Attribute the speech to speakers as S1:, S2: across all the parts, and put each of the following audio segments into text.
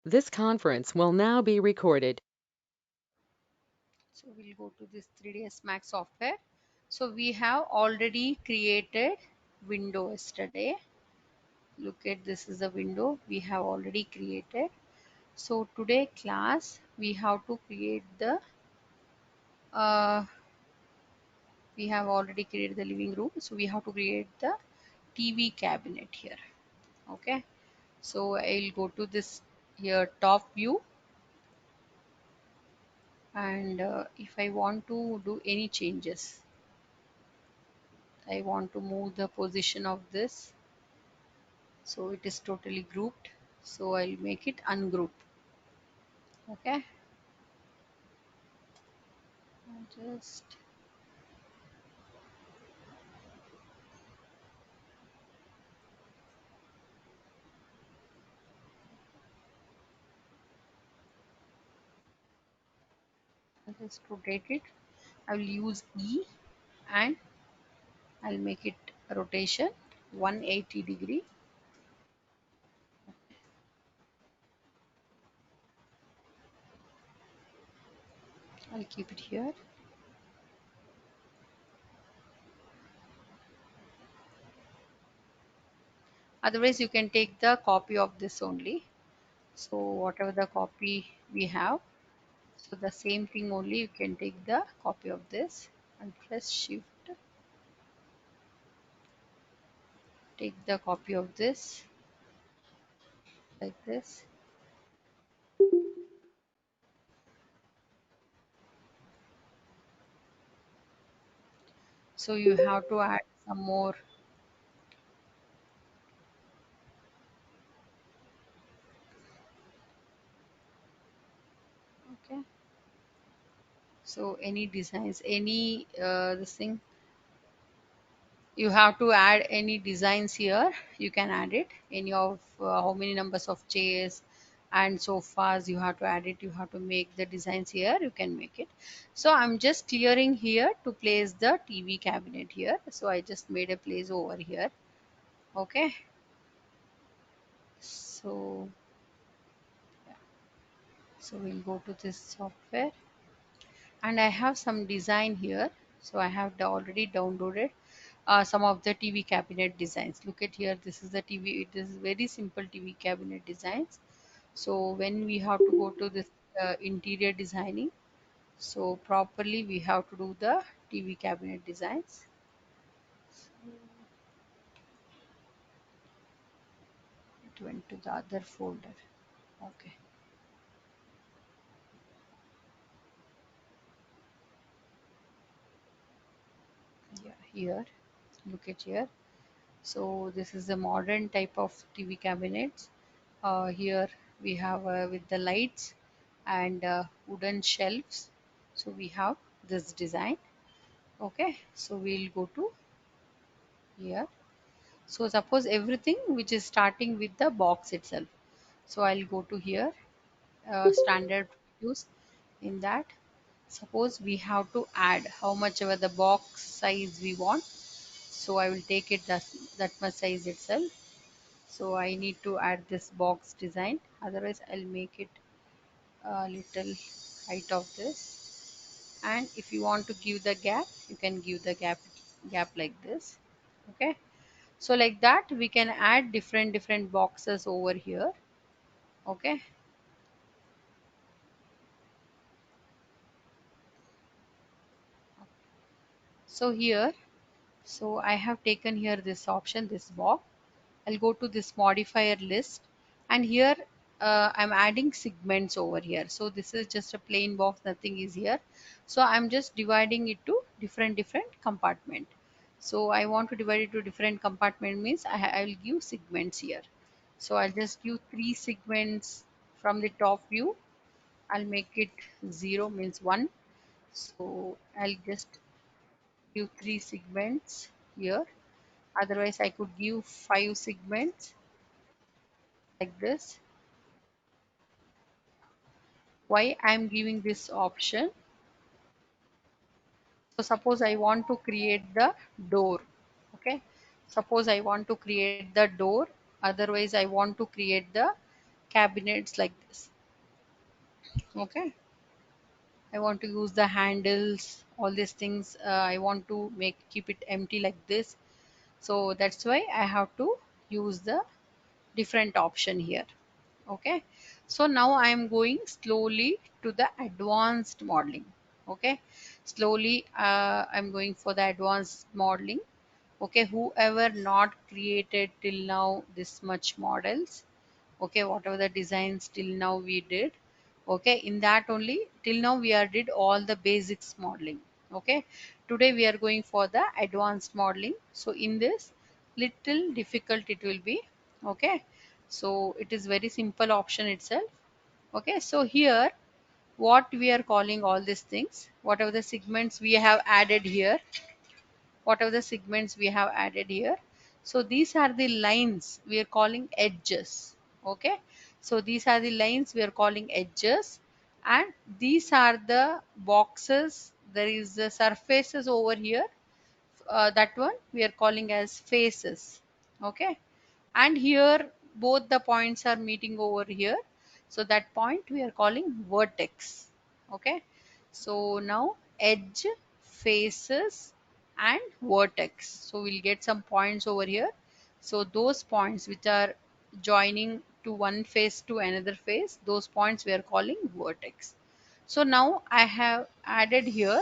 S1: This conference will now be recorded.
S2: So we'll go to this 3dsmax software. So we have already created window yesterday. Look at, this is a window we have already created. So today class we have to create the uh, we have already created the living room, so we have to create the TV cabinet here. Okay, so I'll go to this here top view, and if I want to do any changes, I want to move the position of this, so it is totally grouped, so I'll make it ungroup. Okay, just I'll just rotate it. I will use E, and I'll make it rotation 180 degree. I'll keep it here. Otherwise you can take the copy of this only, so whatever the copy we have, so the same thing only you can take the copy of this, and press shift, take the copy of this like this. So you have to add some more. Okay, so any designs, any this thing, you have to add any designs here, you can add it, any of how many numbers of chairs and sofas you have to add it, you have to make the designs here, you can make it. So I'm just clearing here to place the TV cabinet here, so I just made a place over here. Okay, so yeah. So we'll go to this software, and I have some design here. So I have already downloaded some of the TV cabinet designs. Look at here, this is the TV. It is very simple TV cabinet designs. So when we have to go to this interior designing, so properly we have to do the TV cabinet designs. It went to the other folder. Okay, yeah, here. Look at here. So this is the modern type of TV cabinets. Here we have with the lights and wooden shelves. So we have this design. Okay, so we'll go to here. So suppose everything which is starting with the box itself. So I'll go to here, standard use. In that, suppose we have to add how much ever the box size we want. So I will take it that much size itself. So I need to add this box design, otherwise I'll make it a little height of this. And if you want to give the gap, you can give the gap like this. Okay, so like that we can add different boxes over here. Okay, so here, so I have taken here this option, this box. I'll go to this modifier list, and here I'm adding segments over here. So this is just a plain box, nothing is here. So I'm just dividing it to different compartment. So I want to divide it to different compartment means I will give segments here. So I'll just give 3 segments from the top view. I'll make it 0 means 1. So I'll just give 3 segments here. Otherwise I could give 5 segments like this. Why I'm giving this option? So suppose I want to create the door. Okay, suppose I want to create the door, otherwise I want to create the cabinets like this. Okay, I want to use the handles, all these things. I want to make keep it empty like this. So that's why I have to use the different option here. Okay, so now I am going slowly to the advanced modeling. Okay, slowly I'm going for the advanced modeling. Okay, whoever not created till now this much models, okay, whatever the designs till now we did, okay, in that only till now we are did all the basics modeling. Okay, today we are going for the advanced modeling. So in this, little difficult it will be. Okay, so it is very simple option itself. Okay, so here what we are calling all these things, whatever the segments we have added here, whatever the segments we have added here, so these are the lines we are calling edges. Okay, so these are the lines we are calling edges, and these are the boxes. There is the surfaces over here, that one we are calling as faces. Okay, and here both the points are meeting over here, so that point we are calling vertex. Okay, so now edge, faces, and vertex, so we'll get some points over here. So those points which are joining to one face to another face, those points we are calling vertex. So now I have added here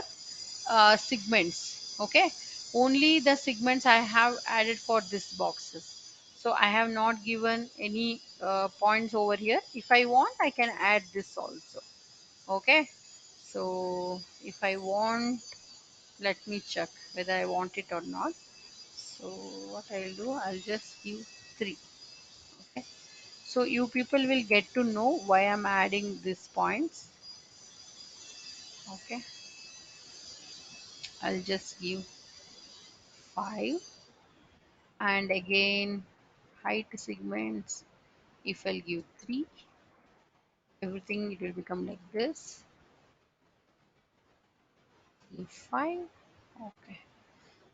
S2: segments. Okay, only the segments I have added for this boxes, so I have not given any points over here. If I want, I can add this also. Okay, so if I want, let me check whether I want it or not. So what I'll do, I'll just give 3. Okay, so you people will get to know why I'm adding these points. Okay, I'll just give 5. And again, height segments, if I'll give 3, everything it will become like this. Give 5. Okay,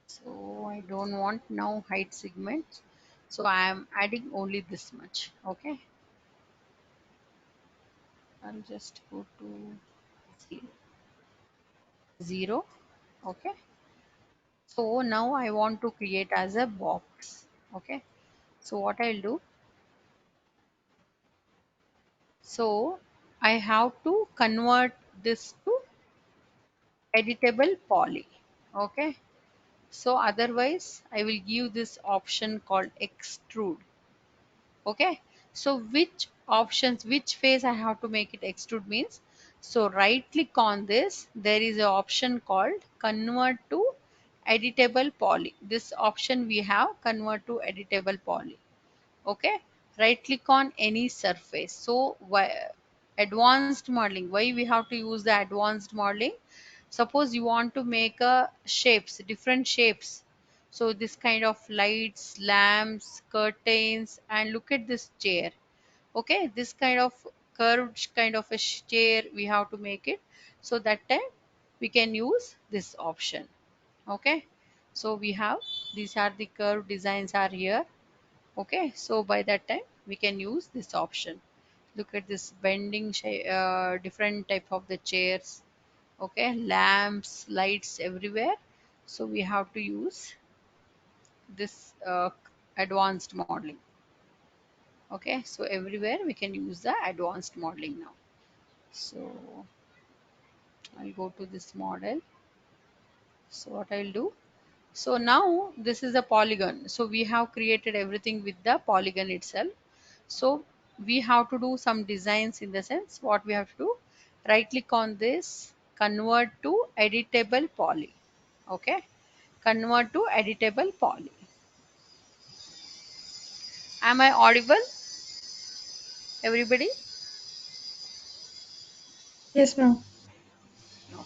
S2: so I don't want now height segments, so I am adding only this much. Okay, I'll just go to 0. Okay, so now I want to create as a box. Okay, so what I'll do, so I have to convert this to editable poly. Okay, so otherwise I will give this option called extrude. Okay, so which options, which phase I have to make it extrude means, so right click on this, there is an option called convert to editable poly. This option we have, convert to editable poly. Okay, right click on any surface. So why advanced modeling, why we have to use the advanced modeling? Suppose you want to make a shapes, different shapes, so this kind of lights, lamps, curtains, and look at this chair. Okay, this kind of curved kind of a chair we have to make it, so that time we can use this option. Okay, so we have, these are the curved designs are here. Okay, so by that time we can use this option. Look at this bending different type of the chairs. Okay, lamps, lights everywhere, so we have to use this advanced modeling. Okay, so everywhere we can use the advanced modeling now. So I'll go to this model. So what I'll do, so now this is a polygon, so we have created everything with the polygon itself. So we have to do some designs, in the sense what we have to do, right click on this, convert to editable poly. Okay, convert to editable poly. Am I audible, everybody?
S3: Yes, ma'am.
S2: No.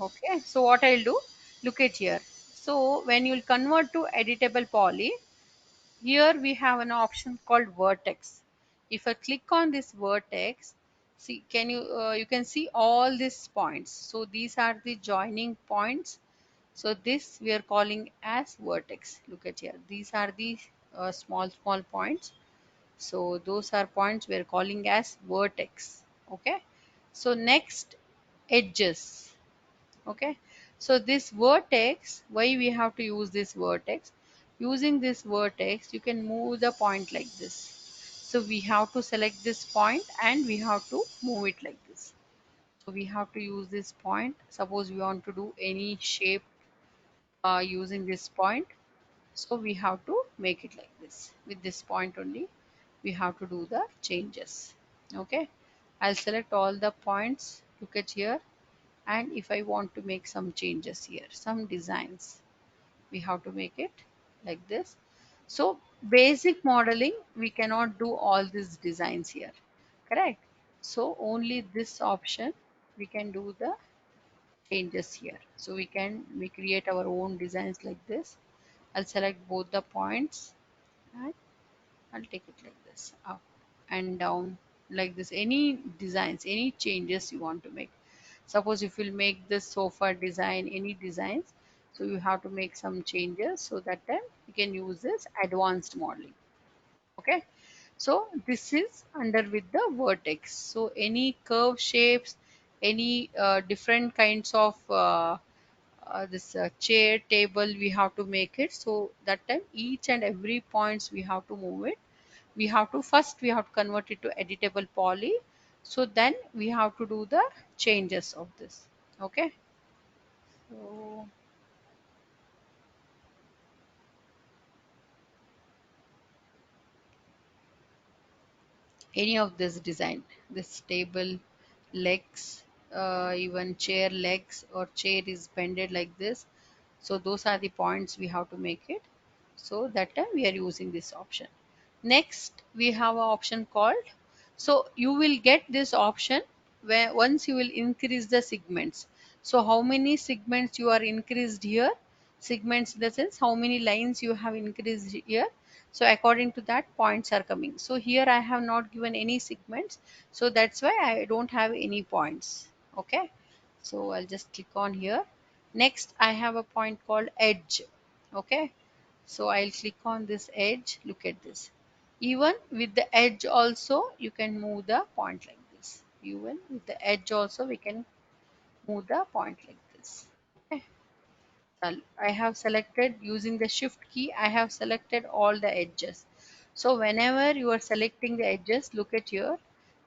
S2: Okay, so what I'll do, look at here. So when you'll convert to editable poly, here we have an option called vertex. If I click on this vertex, see, can you you can see all these points. So these are the joining points. So this we are calling as vertex. Look at here. These are the small points. So those are points we're calling as vertex. Okay. So next, edges. Okay. So this vertex, why we have to use this vertex? Using this vertex, you can move the point like this. So we have to select this point and we have to move it like this. So we have to use this point. Suppose we want to do any shape using this point. So we have to make it like this. With this point only, we have to do the changes. Okay. I'll select all the points. Look at here. And if I want to make some changes here, some designs, we have to make it like this. So basic modeling, we cannot do all these designs here. Correct. So only this option we can do the changes here. So we create our own designs like this. I'll select both the points and I'll take it like this, up and down like this. Any designs, any changes you want to make. Suppose if you'll make this sofa design, any designs, so you have to make some changes. So that time you can use this advanced modeling. Okay. So this is under with the vertex. So any curve shapes, any different kinds of this chair, table, we have to make it. So that time each and every points we have to move it. We have to first we have to convert it to editable poly. So then we have to do the changes of this. Okay. So any of this design, this table legs, even chair legs or chair is bended like this. So those are the points we have to make it. So that time we are using this option. Next, we have an option called, so you will get this option where once you will increase the segments. So how many segments you are increased here? Segments in the sense how many lines you have increased here. So according to that points are coming. So here I have not given any segments. So that's why I don't have any points. Okay. So I'll just click on here. Next, I have a point called edge. Okay. So I'll click on this edge. Look at this. Even with the edge also, you can move the point like this. Even with the edge also, we can move the point like this. Okay. I have selected using the shift key, I have selected all the edges. So whenever you are selecting the edges, look at here,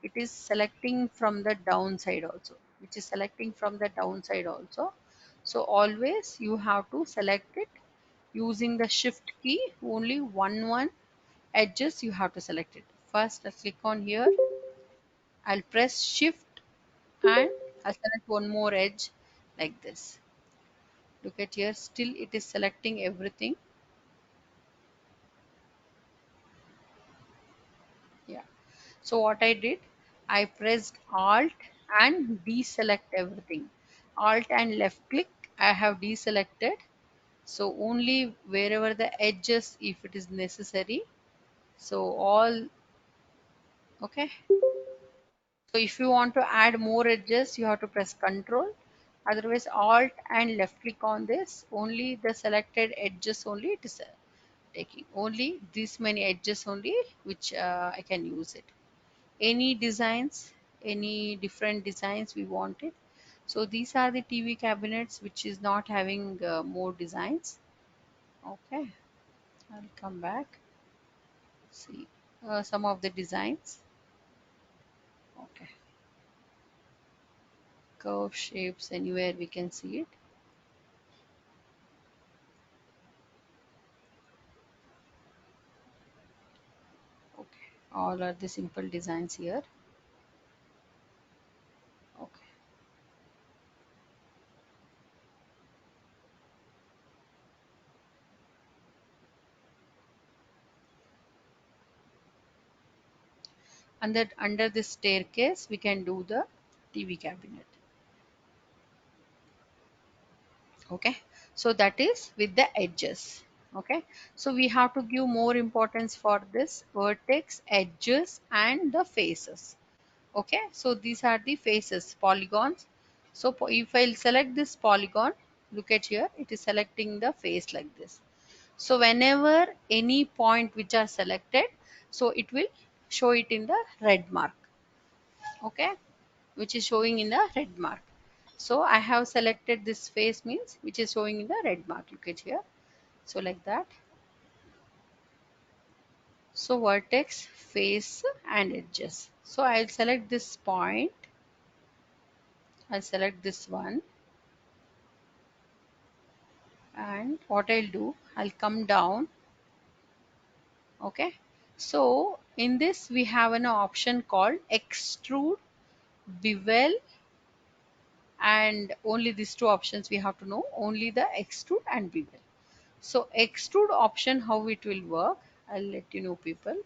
S2: it is selecting from the downside also, which is selecting from the downside also. So always you have to select it using the shift key, only one edges you have to select it. First, let's click on here. I'll press shift and I'll select one more edge like this. Look at here, still it is selecting everything. Yeah. So what I did, I pressed Alt and deselect everything. Alt and left click, I have deselected. So only wherever the edges, if it is necessary. So all, okay. So if you want to add more edges, you have to press Control. Otherwise, Alt and left click on this. Only the selected edges only it is taking. Only this many edges only, which I can use it. Any designs, any different designs we wanted. So these are the TV cabinets which is not having more designs. Okay, I'll come back. See some of the designs. Okay, curve shapes anywhere we can see it. Okay, all are the simple designs here. Okay, and that under this staircase we can do the TV cabinet. Okay, so that is with the edges. Okay, so we have to give more importance for this vertex, edges and the faces. Okay, so these are the faces, polygons. So if I'll select this polygon, look at here, it is selecting the face like this. So whenever any point which are selected, So it will show it in the red mark. Okay, which is showing in the red mark. So I have selected this face means which is showing in the red mark. Look at here. So like that. So vertex, face and edges. So I'll select this point. I'll select this one, and what I'll do, I'll come down. Okay. So in this we have an option called Extrude Vivel, and only these two options we have to know, only the extrude and bevel. So extrude option, how it will work, I'll let you know, people.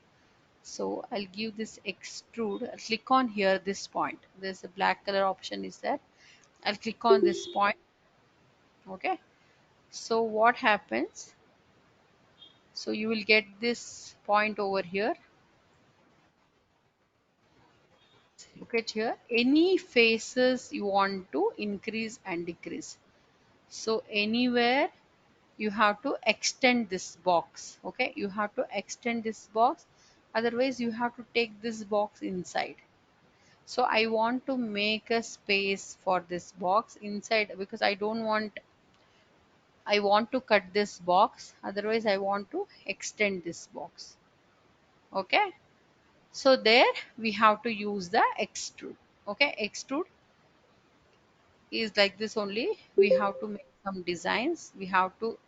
S2: So I'll give this extrude, I'll click on here this point, there's a black color option is there. I'll click on this point. Okay, so what happens, so you will get this point over here. Look at here, any faces you want to increase and decrease. So anywhere you have to extend this box. Okay, you have to extend this box, otherwise you have to take this box inside. So I want to make a space for this box inside, because I want to cut this box, otherwise I want to extend this box. Okay, so there we have to use the extrude. Okay, extrude is like this only. We have to make some designs, we have to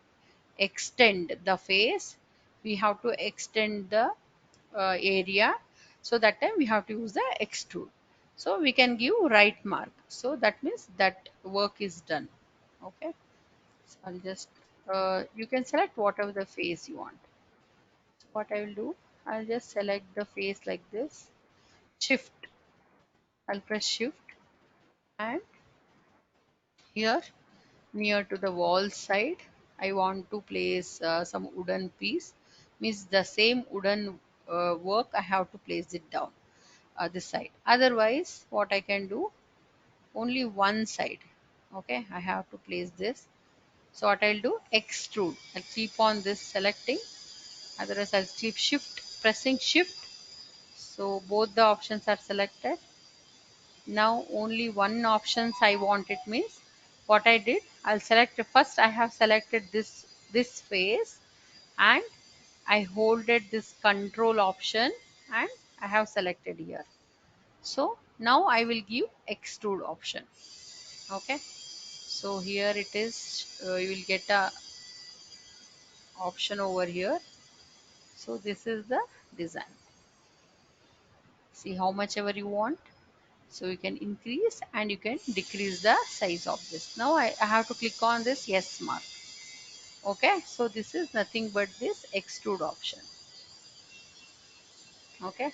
S2: extend the face, we have to extend the area. So that time we have to use the extrude. So we can give right mark, so that means that work is done. Okay, so I'll just you can select whatever the face you want. So what I will do, I'll just select the face like this. Shift, I'll press shift, and here near to the wall side I want to place some wooden piece, means the same wooden work I have to place it down this side. Otherwise what I can do, only one side. Okay, I have to place this. So what I'll do, extrude, I'll keep on this selecting, otherwise I'll keep shift, pressing shift. So both the options are selected. Now only one options I want, it means what I did, I'll select first. I have selected this face, and I holded this control option, and I have selected here. So now I will give extrude option. Okay, so here it is, you will get a option over here. So this is the design. See how much ever you want. So you can increase and you can decrease the size of this. Now I have to click on this yes mark. Okay, so this is nothing but this extrude option. Okay,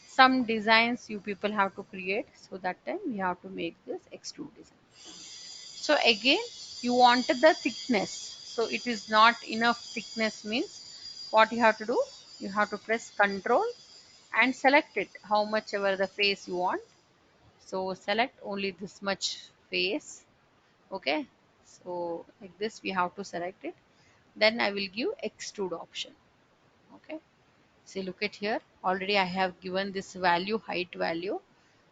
S2: some designs you people have to create, so that time we have to make this extrude design. So again, you wanted the thickness, so it is not enough thickness, means what you have to do, you have to press control and select it how much ever the face you want. So select only this much face. Okay, so like this we have to select it. Then I will give extrude option. Okay, see, look at here, already I have given this value, height value.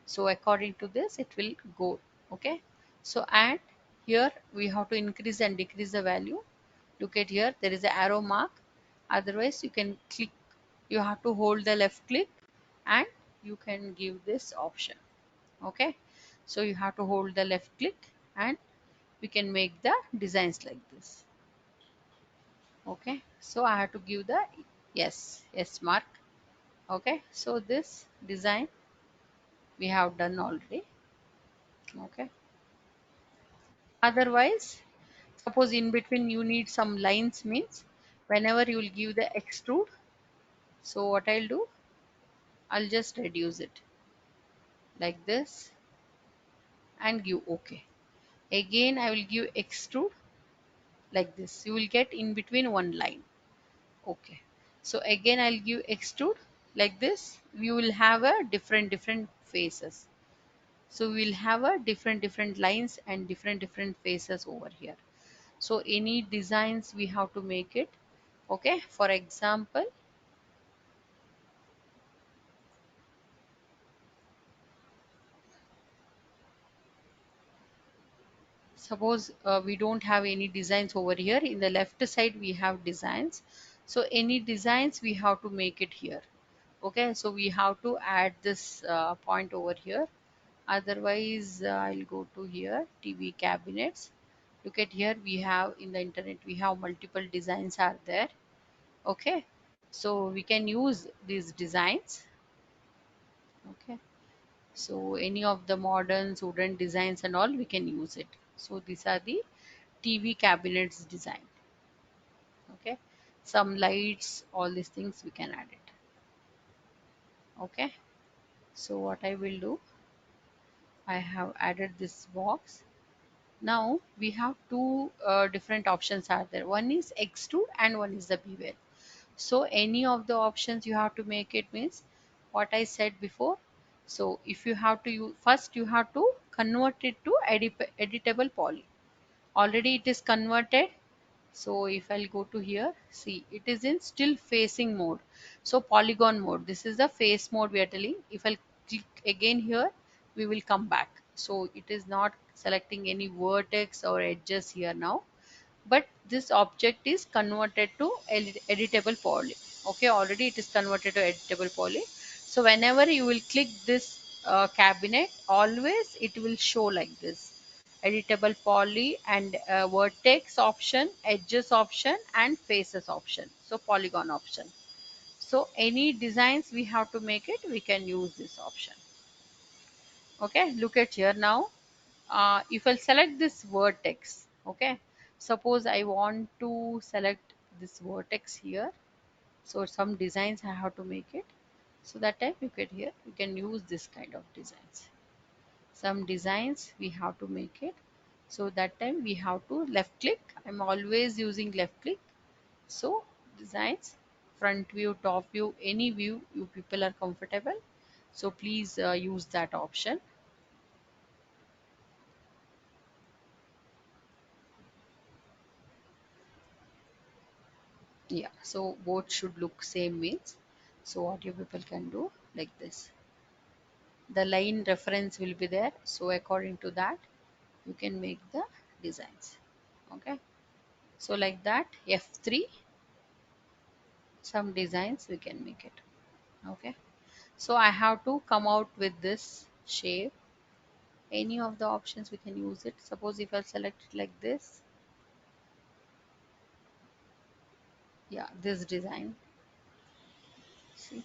S2: So according to this it will go. Okay, so and here we have to increase and decrease the value. Look at here, there is an arrow mark, otherwise you can click, you have to hold the left click and you can give this option. Okay, so you have to hold the left click and we can make the designs like this. Okay, so I have to give the yes mark. Okay, so this design we have done already. Okay, otherwise suppose in between you need some lines, means whenever you will give the extrude, so what I'll do, I'll just reduce it like this and give okay. Again I will give extrude like this, you will get in between one line. Okay, so again I'll give extrude like this, we will have a different faces. So we will have a different lines and different faces over here. So any designs we have to make it. Okay, for example, Suppose we don't have any designs over here. In the left side we have designs, so any designs we have to make it here. Okay, so we have to add this point over here. Otherwise I'll go to here, TV cabinets. Look at here, we have in the internet we have multiple designs are there. Okay, so we can use these designs. Okay, so any of the modern wooden designs and all we can use it. So these are the TV cabinets design. Okay, some lights, all these things we can add it. Okay, so what I will do, I have added this box. Now we have two different options are there. One is extrude and one is the bevel. So any of the options you have to make it, means what I said before. So if you have to use, first you have to convert it to editable poly. Already it is converted. So if I'll go to here, see it is in still facing mode. So polygon mode. This is the face mode we are telling. If I'll click again here, we will come back. So it is not selecting any vertex or edges here now, but this object is converted to editable poly. Okay, already it is converted to editable poly. So whenever you will click this cabinet, always it will show like this: editable poly and vertex option, edges option and faces option, so polygon option. So any designs we have to make it, we can use this option. Okay, look at here now. If I select this vertex, okay, suppose I want to select this vertex here, so some designs I have to make it. So that time you get here, you can use this kind of designs. Some designs we have to make it, so that time we have to left click. I'm always using left click. So designs, front view, top view, any view you people are comfortable, so please use that option. Yeah, so both should look same means. So what you people can do like this, the line reference will be there, so according to that you can make the designs. Okay, so like that F3, some designs we can make it. Okay, so I have to come out with this shape. Any of the options we can use it. Suppose if I select it like this, yeah, this design, see,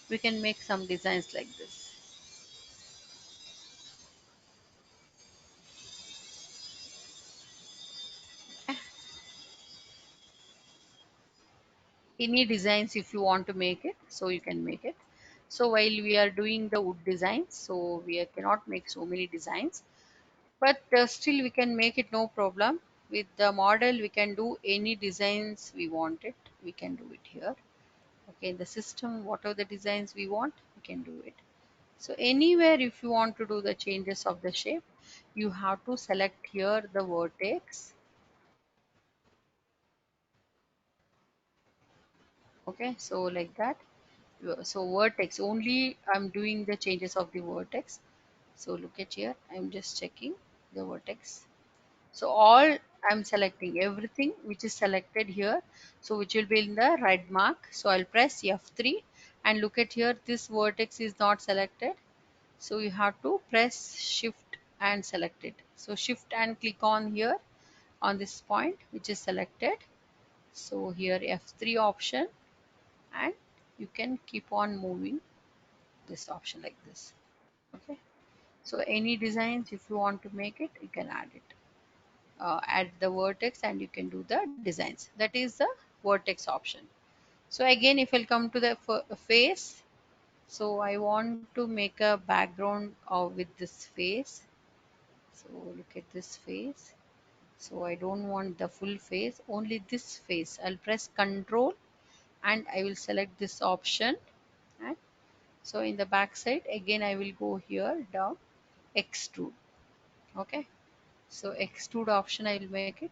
S2: we can make some designs like this. Any designs if you want to make it, so you can make it. So while we are doing the wood designs, so cannot make so many designs, but still we can make it, no problem. With the model we can do any designs we want it, we can do it here. Okay, in the system whatever the designs we want, we can do it. So anywhere if you want to do the changes of the shape, you have to select here the vertex. Okay, so like that. So vertex only, I'm doing the changes of the vertex. So look at here, I'm just checking the vertex. So all, I'm selecting everything which is selected here, so which will be in the red mark. So I'll press F3 and look at here, this vertex is not selected. So you have to press shift and select it. So shift and click on here on this point which is selected. So here F3 option, and you can keep on moving this option like this. Okay, so any designs if you want to make it, you can add it. Add the vertex and you can do the designs. That is the vertex option. So again if I'll come to the face, so I want to make a background with this face. So look at this face. So I don't want the full face, only this face. I'll press Control and I will select this option. And so in the back side again I will go here down, extrude. Okay, so extrude option I will make it.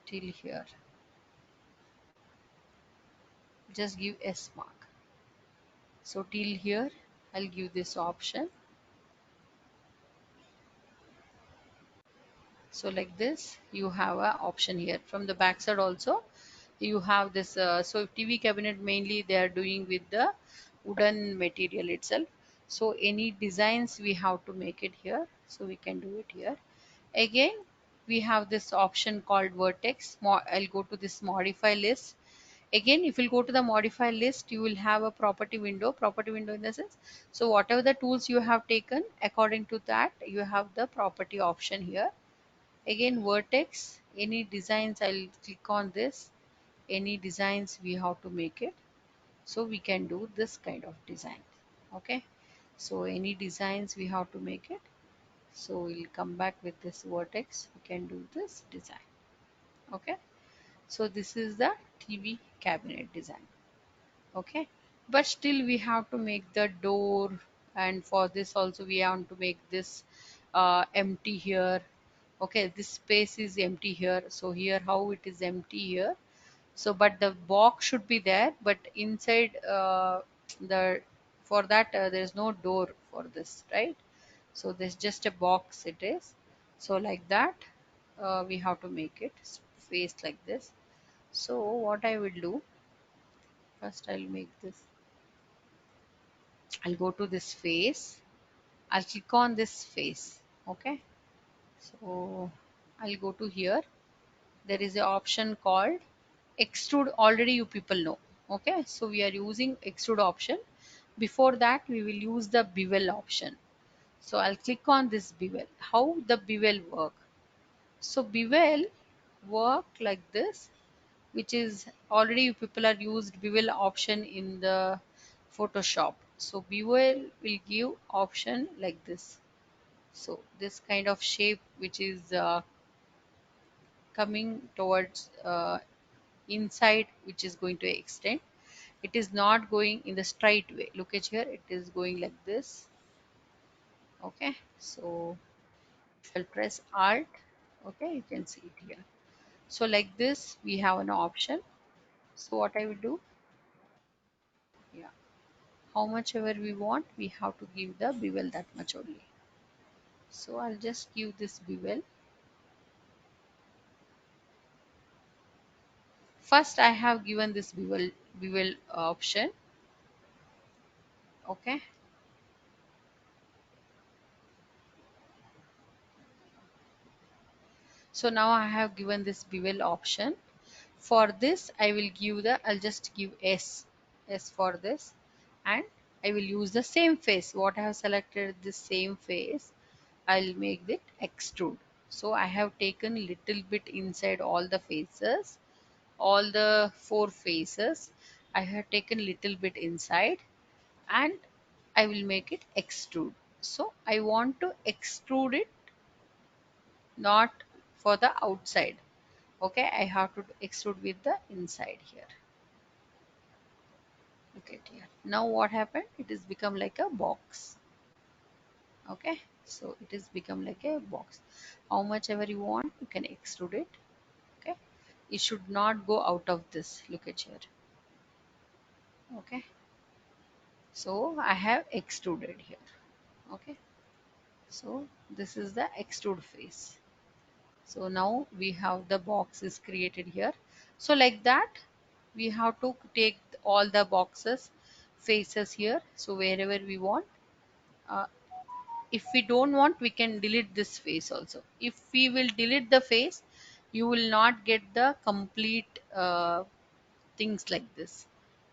S2: till here. Just give S mark. So till here, I'll give this option. So like this, you have a option here. From the back side also, you have this. So TV cabinet mainly they are doing with the wooden material itself. So any designs we have to make it here. So we can do it here. Again, we have this option called Vertex. I'll go to this modify list. Again, if you go to the modify list, you will have a property window in the sense. So whatever the tools you have taken, according to that, you have the property option here. Again, Vertex, any designs, I'll click on this. Any designs we have to make it. So we can do this kind of design. Okay. So any designs we have to make it. So we'll come back with this Vertex. We can do this design. Okay. So this is the TV cabinet design. Okay, but still we have to make the door, and for this also we have to make this empty here. Okay, this space is empty here, so here how it is empty here. So but the box should be there, but inside the for that there is no door for this, right? So there's just a box it is. So like that we have to make it face like this. So what I will do, first I'll make this. I'll go to this face. I'll click on this face. Okay. So I'll go to here. There is an option called extrude. Already you people know. Okay. So we are using extrude option. Before that, we will use the bevel option. So I'll click on this bevel. How the bevel work? So bevel work like this, which is already you people are used bevel option in the Photoshop. So bevel will give option like this. So this kind of shape which is coming towards inside, which is going to extend. It is not going in the straight way. Look at here, it is going like this. Okay, so if I'll press Alt, okay, you can see it here. So like this, we have an option. So what I will do, yeah, how much ever we want, we have to give the bevel that much only. So I'll just give this bevel. First, I have given this bevel option. Okay. So now I have given this bevel option. For this, I will give I'll just give S for this, and I will use the same face. What I have selected the same face, I'll make it extrude. So I have taken little bit inside all the faces, all the four faces. I have taken little bit inside, and I will make it extrude. So I want to extrude it, not for the outside. Okay, I have to extrude with the inside here. Look at here. Now what happened? It has become like a box. Okay, so it has become like a box. How much ever you want, you can extrude it. Okay, it should not go out of this. Look at here. Okay, so I have extruded here. Okay, so this is the extrude face. So now we have the box is created here. So like that, we have to take all the boxes faces here. So wherever we want, uh, if we don't want, we can delete this face also. If we will delete the face, you will not get the complete things like this,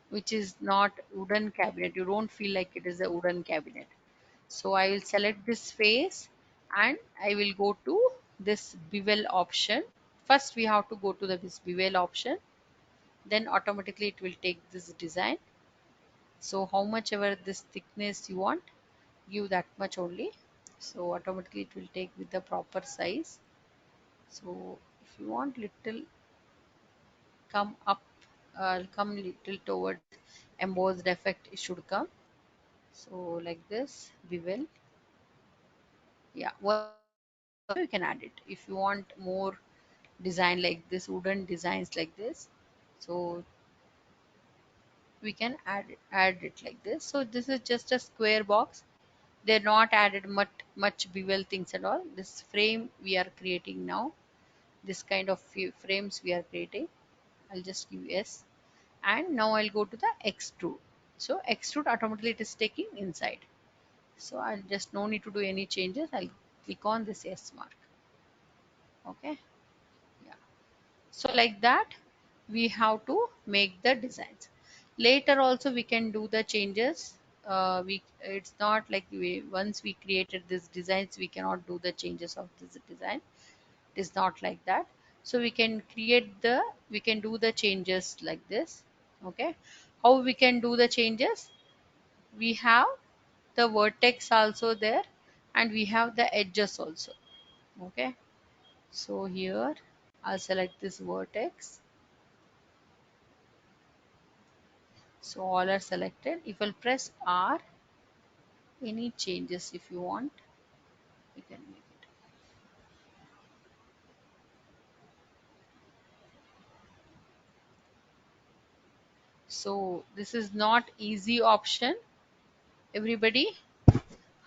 S2: which is not wooden cabinet. You don't feel like it is a wooden cabinet. So I will select this face, and I will go to this bevel option. First we have to go to this bevel option, then automatically it will take this design. So how much ever this thickness you want, give that much only. So automatically it will take with the proper size. So if you want little come up, come little towards embossed effect, it should come. So like this bevel, yeah, whatever you can add it. If you want more design like this, wooden designs like this. So we can add it like this. So this is just a square box. They're not added much bevel things at all. This frame we are creating now. This kind of frames we are creating. I'll just give yes. And now I'll go to the extrude. So extrude automatically it is taking inside. So I'll just no need to do any changes. I'll click on this yes mark. Okay. Yeah. So like that we have to make the designs. Later also we can do the changes. We It's not like once we created these designs we cannot do the changes of this design. It is not like that. So we can do the changes like this. Okay. How we can do the changes? We have the vertex also there, and we have the edges also. Okay. So here I'll select this vertex. So all are selected. If I'll press R, any changes if you want, you can make it. So this is not easy option. Everybody,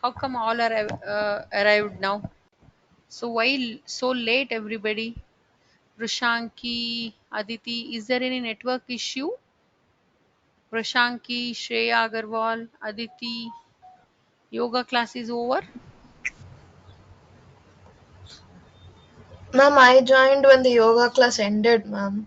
S2: how come all are arrived now? So why so late, everybody? Prashanki, Aditi, is there any network issue? Prashanki, Shreya Agarwal, Aditi, yoga class is over.
S3: Ma'am, I joined when the yoga class ended, ma'am.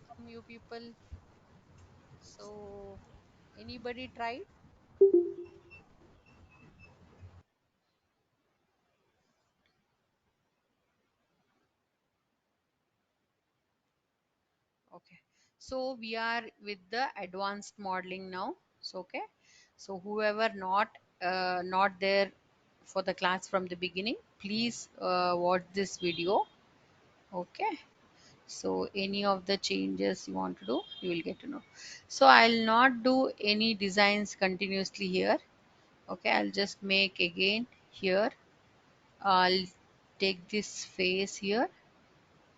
S2: Some you people. So anybody tried? Okay. So we are with the advanced modeling now. So okay. So whoever not there for the class from the beginning, please watch this video. Okay. So any of the changes you want to do, you will get to know. So I'll not do any designs continuously here. Okay, I'll just make again here. I'll take this face here.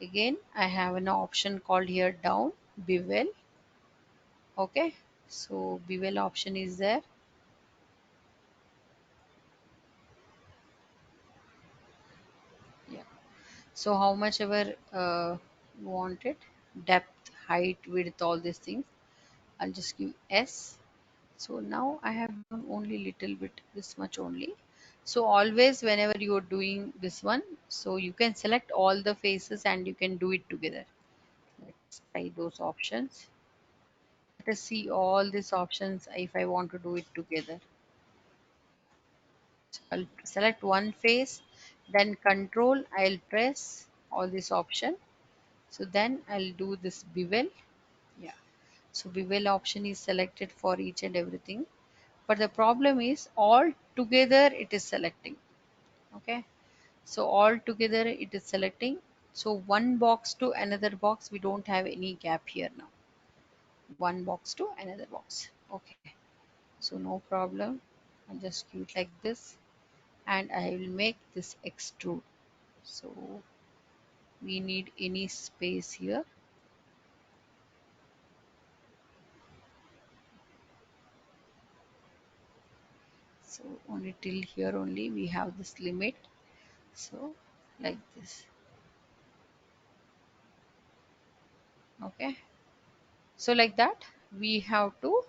S2: Again, I have an option called here down, bevel. Okay, so bevel option is there. Yeah. So how much ever you want it, depth, height, width, all these things. I'll just give S. So now I have done only little bit, this much only. So always whenever you are doing this one, so you can select all the faces and you can do it together. Let's try those options. Let us see all these options if I want to do it together. So I'll select one face, then control, I'll press all this option. So then I'll do this bevel. Yeah. So bevel option is selected for each and everything. But the problem is all together it is selecting. Okay. So all together it is selecting. So one box to another box, we don't have any gap here now. One box to another box. Okay. So no problem. I'll just keep it like this and I will make this extrude. So we need any space here. So only till here only we have this limit. So like this. Okay. So like that we have to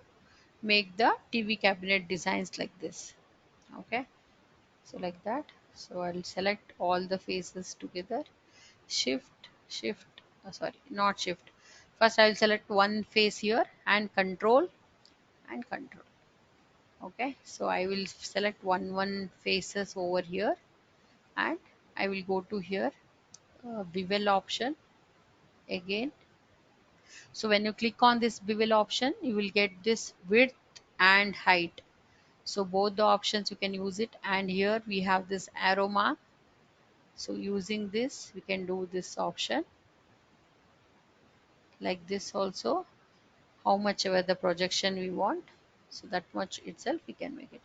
S2: make the TV cabinet designs like this. Okay. So like that. So I'll select all the faces together. Shift, sorry, not shift. First I'll select one face here and control and control. Okay, so I will select one faces over here and I will go to here, bevel option again. So when you click on this bevel option, you will get this width and height. So both the options you can use it, and here we have this arrow mark. So using this, we can do this option like this also. how much ever the projection we want, so that much itself we can make it.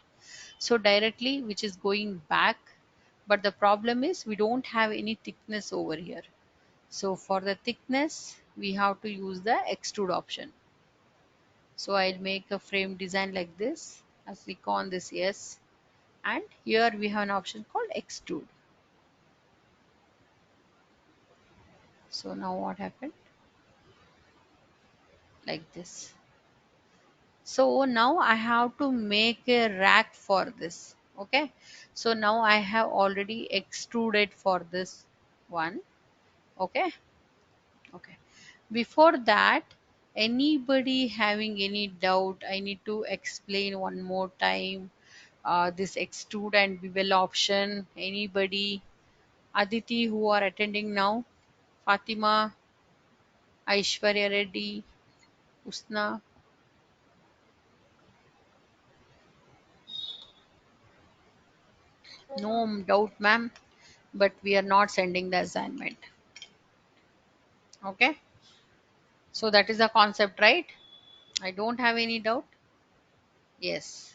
S2: So directly which is going back, but the problem is we don't have any thickness over here. So for the thickness we have to use the extrude option. So I'll make a frame design like this. I'll click on this yes, and here we have an option called extrude. So now what happened, like this. So now I have to make a rack for this. Okay, so now I have already extruded for this one. Okay. Okay, before that, anybody having any doubt, I need to explain one more time this extrude and bevel option. Anybody? Aditi who are attending now, Fatima, Aishwarya Reddy, Usna. No doubt, ma'am, but we are not sending the assignment. Okay, so that is the concept, right? I don't have any doubt. Yes.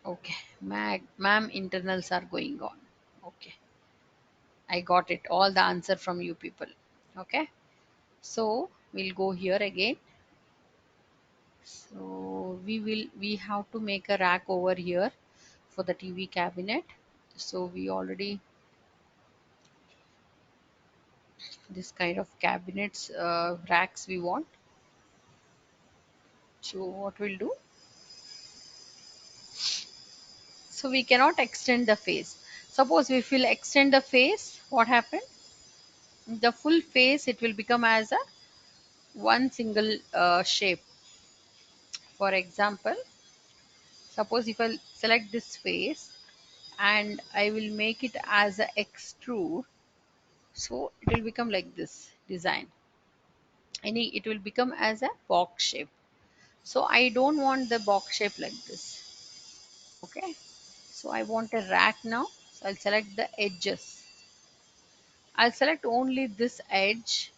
S2: Okay, ma'am, internals are going on. Okay, I got it. All the answer from you people. Okay, so we'll go here again. So we have to make a rack over here for the TV cabinet. So we already this kind of cabinets racks we want. So what we'll do? So we cannot extend the face. Suppose if we'll extend the face, what happened? The full face it will become as a one single shape. For example, suppose if I select this face and I will make it as a extrude, so it will become like this design. Any it will become as a box shape. So I don't want the box shape like this. Okay. So I want a rack now. So I'll select the edges. I'll select only this edge.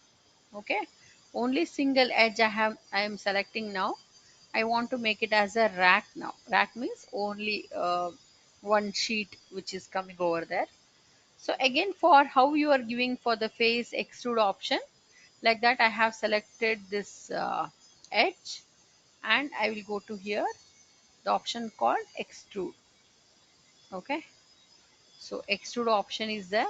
S2: Okay. Only single edge I am selecting now. I want to make it as a rack now. Rack means only one sheet which is coming over there. So again, for how you are giving for the face extrude option, like that I have selected this edge, and I will go to here, the option called extrude. Okay, so extrude option is there.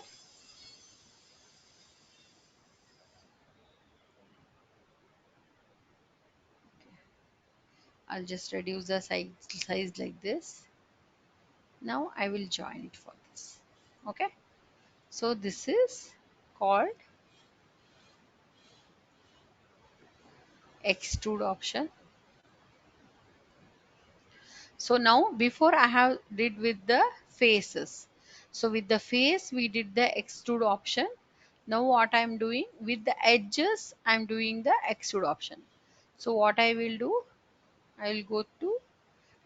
S2: I'll just reduce the size like this. Now I will join it for this. Okay, so this is called extrude option. So now before I have did with the faces. So with the face we did the extrude option. Now what I'm doing with the edges, I'm doing the extrude option. So what I will do, I will go to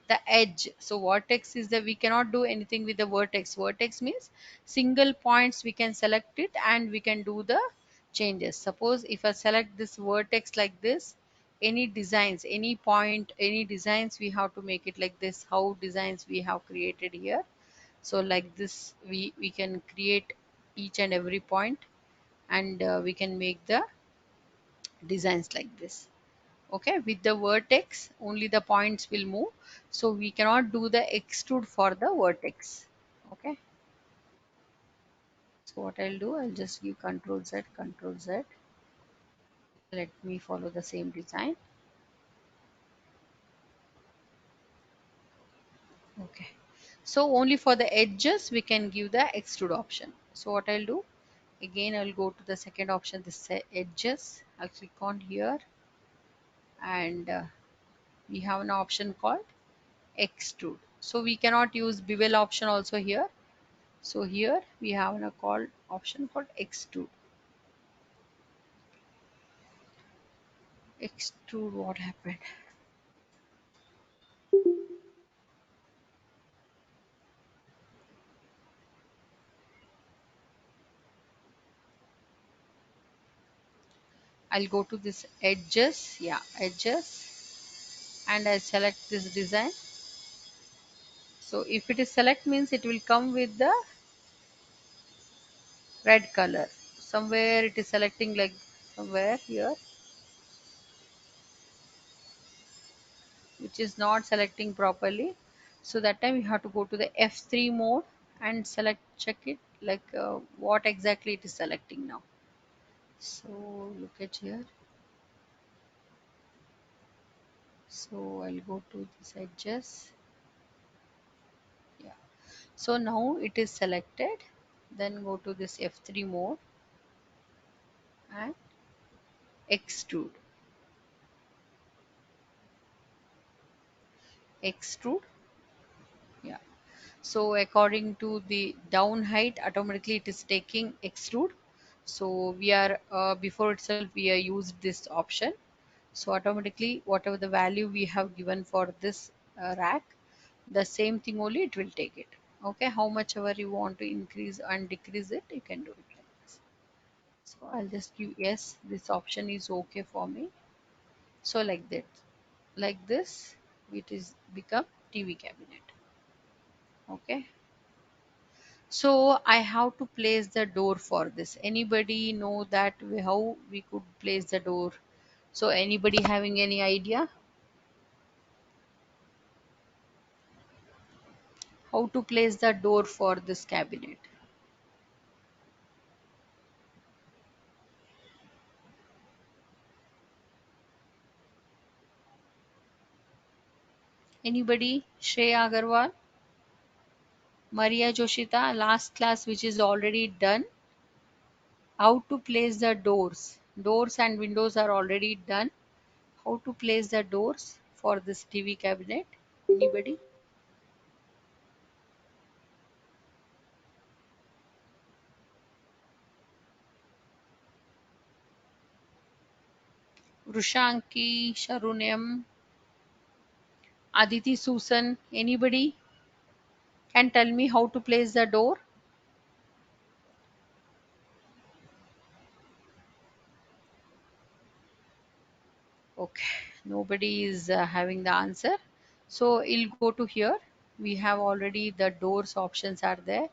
S2: the edge. So vertex is the we cannot do anything with the vertex. Vertex means single points we can select it and we can do the changes. Suppose if I select this vertex like this, any designs, any point, any designs we have to make it like this. How designs we have created here. So like this we can create each and every point, and we can make the designs like this. Okay, with the vertex only the points will move, so we cannot do the extrude for the vertex. Okay, so what I'll do, I'll just give control Z. Let me follow the same design. Okay, so only for the edges we can give the extrude option. So what I'll do, again I'll go to the second option, this edges. I'll click on here, and we have an option called extrude. So we cannot use bevel option also here. So here we have a option called extrude. Extrude, what happened? I'll go to this edges, yeah, edges, and I select this design. So if it is select means it will come with the red color. Somewhere it is selecting like somewhere here, which is not selecting properly. So that time you have to go to the F3 mode and select, check it like what exactly it is selecting now. So look at here. So I'll go to this edges. Yeah. So now it is selected. Then go to this F3 mode and extrude. Extrude. Yeah. So according to the down height, automatically it is taking extrude. So we are before itself we are used this option. So automatically whatever the value we have given for this rack, the same thing only it will take it. Okay, how much ever you want to increase and decrease it, you can do it like this. So I'll just give yes, this option is okay for me. So like that, like this, it is become TV cabinet. Okay. So I have to place the door for this. Anybody know that how we could place the door? So anybody having any idea how to place the door for this cabinet? Anybody? Shreya Agarwal, Maria Joshita, last class which is already done. How to place the doors? Doors and windows are already done. How to place the doors for this TV cabinet? Anybody? Rushanki, Sharunyam, Aditi Susan, anybody can tell me how to place the door? Okay, nobody is having the answer. So we'll go to here. We have already the doors options are there.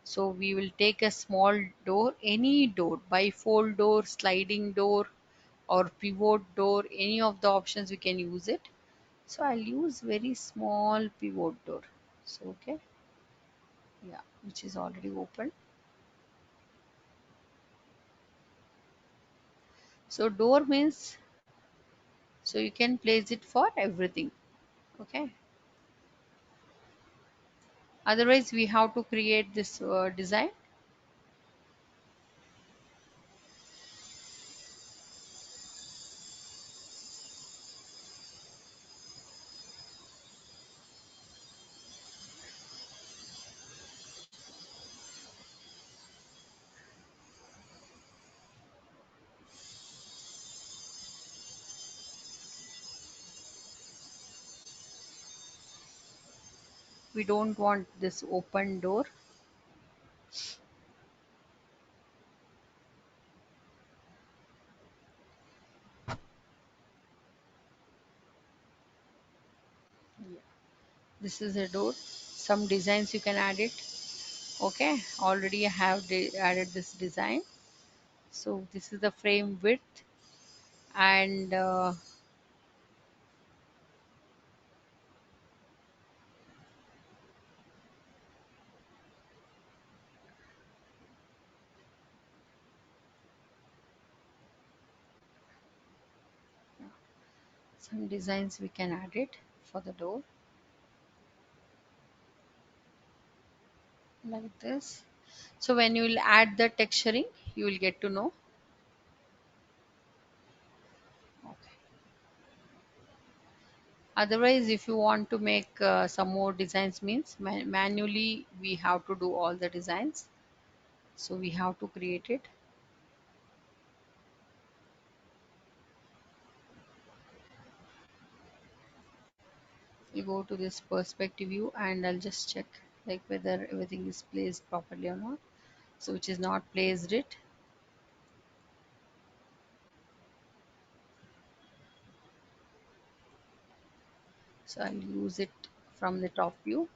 S2: So we will take a small door, any door, bifold door, sliding door, or pivot door, any of the options we can use it. So I'll use very small pivot door. So okay, yeah, which is already open. So door means so you can place it for everything. Okay. Otherwise we have to create this design. We don't want this open door. Yeah. This is a door. Some designs you can add it. Okay, already I have added this design. So this is the frame width and some designs we can add it for the door like this. So when you will add the texturing, you will get to know. Okay. Otherwise, if you want to make some more designs means manually we have to do all the designs. So we have to create it. You go to this perspective view and I'll just check like whether everything is placed properly or not. So which is not placed it. So I'll use it from the top view.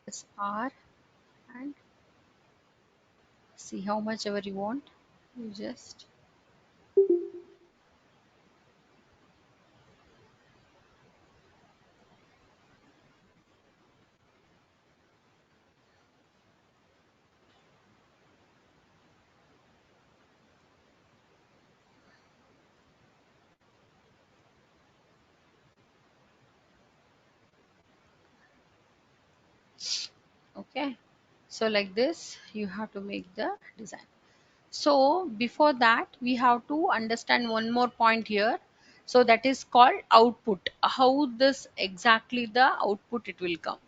S2: Press R and see how much ever you want. You just okay. So like this, you have to make the design. So before that, we have to understand one more point here. So that is called output. How this exactly the output it will come.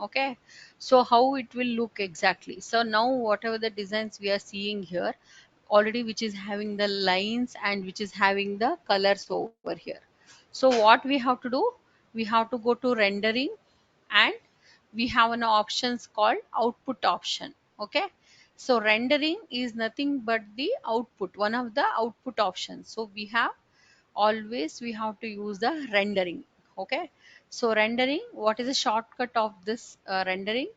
S2: Okay. So how it will look exactly. So now whatever the designs we are seeing here, already which is having the lines and which is having the colors over here. So what we have to do, we have to go to rendering, and we have an options called output option. Okay, so rendering is nothing but the output, one of the output options. So we have always we have to use the rendering. Okay, so rendering, what is the shortcut of this rendering?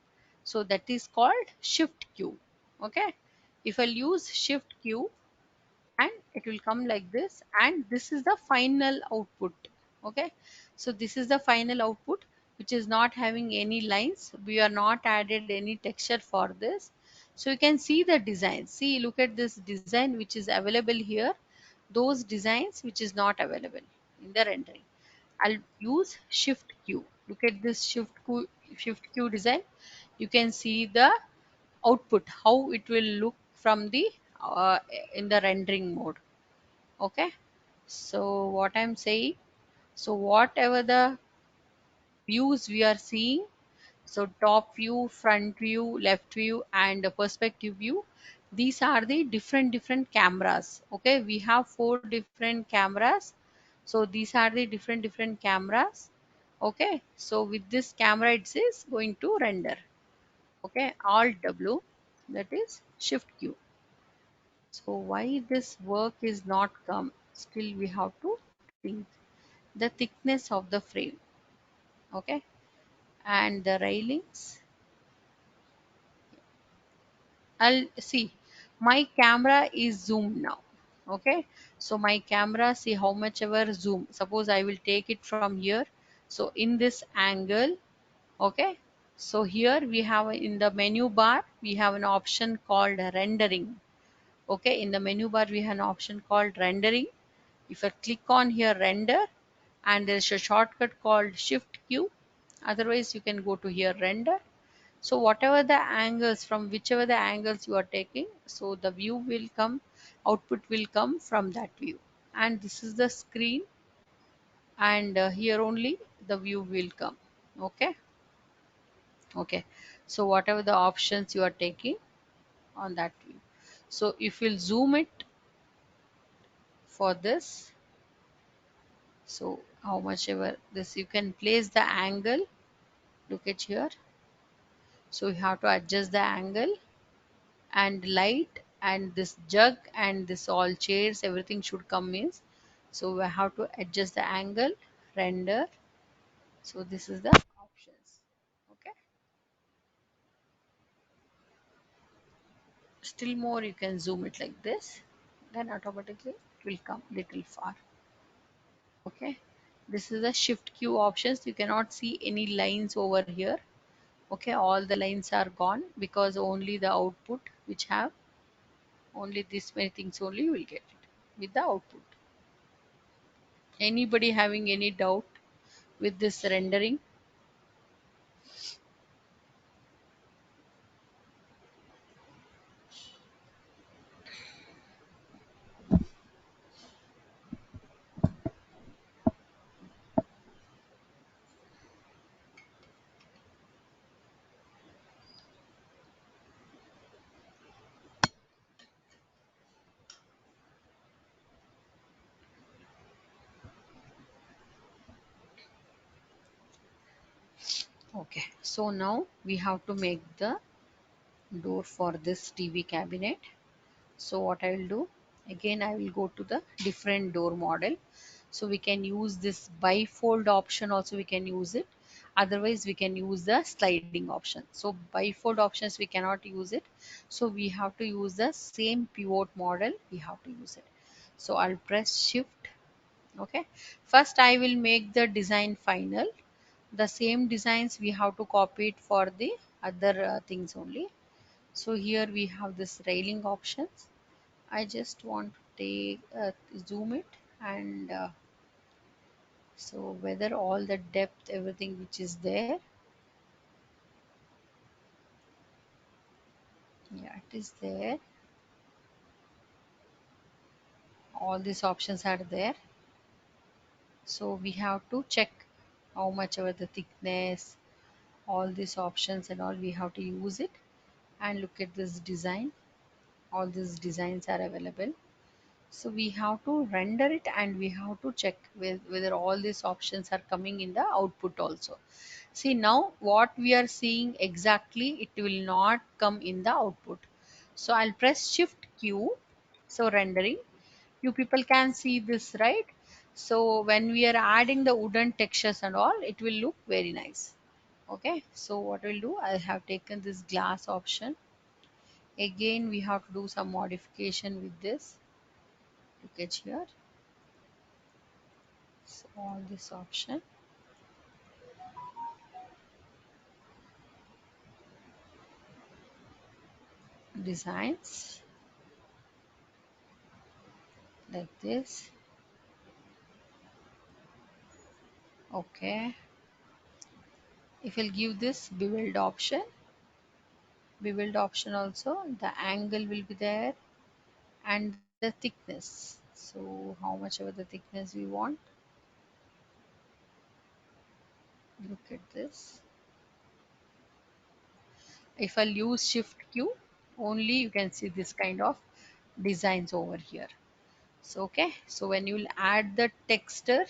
S2: So that is called shift q. Okay, if I'll use shift q, and it will come like this, and this is the final output. Okay, so this is the final output, which is not having any lines. We are not added any texture for this. So you can see the design. See, look at this design which is available here, those designs which is not available in the rendering. I'll use shift q. Look at this shift q design. You can see the output, how it will look from the uh, in the rendering mode. Okay, so what I'm saying, so whatever the views we are seeing, so top view, front view, left view, and a perspective view, these are the different cameras. Okay, we have 4 different cameras. So these are the different cameras. Okay, so with this camera it is going to render. Okay, alt w, that is shift q. So why this work is not come? Still we have to think the thickness of the frame. Okay, and the railings. I'll see my camera is zoomed now. Okay, so my camera, see how much ever zoom. Suppose I will take it from here. So in this angle, okay. So here we have in the menu bar we have an option called rendering. Okay, in the menu bar we have an option called rendering. If I click on here render, and there's a shortcut called shift q, otherwise you can go to here render. So whatever the angles, from whichever the angles you are taking, so the view will come, output will come from that view. And this is the screen, and here only the view will come. Okay, okay. So whatever the options you are taking on that view. So if you'll zoom it for this, so how much ever this you can place the angle. Look at here. So you have to adjust the angle and light, and this jug and this all chairs, everything should come means. So we have to adjust the angle, render. So this is the options. Okay, still more you can zoom it like this, then automatically it will come little far. Okay, this is the shift q options. You cannot see any lines over here. Okay, all the lines are gone because only the output which have only this many things only you will get it with the output. Anybody having any doubt with this rendering? Okay, so now we have to make the door for this TV cabinet. So what I will do, again I will go to the different door model. So we can use this bifold option also, we can use it. Otherwise we can use the sliding option. So bifold options we cannot use it. So we have to use the same pivot model, we have to use it. So I'll press shift. Okay, first I will make the design final. The same designs we have to copy it for the other things only. So here we have this railing options. I just want to take zoom it, and so whether all the depth, everything which is there, yeah, it is there. All these options are there. So we have to check how much ever the thickness, all these options and all, we have to use it. And look at this design. All these designs are available. So we have to render it, and we have to check whether all these options are coming in the output also. See, now what we are seeing exactly, it will not come in the output. So I'll press shift Q. So rendering, you people can see this, right? So when we are adding the wooden textures and all, it will look very nice. Okay, so what we'll do, I have taken this glass option. Again we have to do some modification with this. Look at here. So all this option, designs, like this. Okay, if you'll give this beveled option also, the angle will be there, and the thickness. So how much ever the thickness we want. Look at this. If I'll use shift Q, only you can see this kind of designs over here. So okay, so when you will add the texture,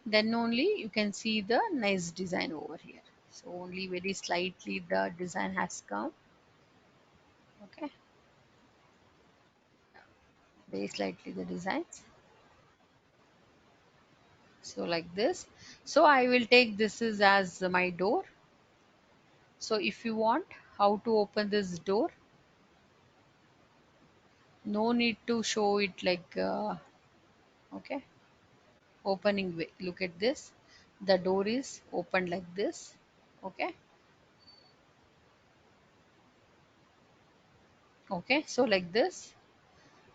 S2: then only you can see the nice design over here. So only very slightly the design has come. Okay, very slightly the designs. So like this. So I will take this is as my door. So if you want how to open this door, no need to show it like okay, opening way. Look at this. The door is opened like this. Okay. Okay. So like this.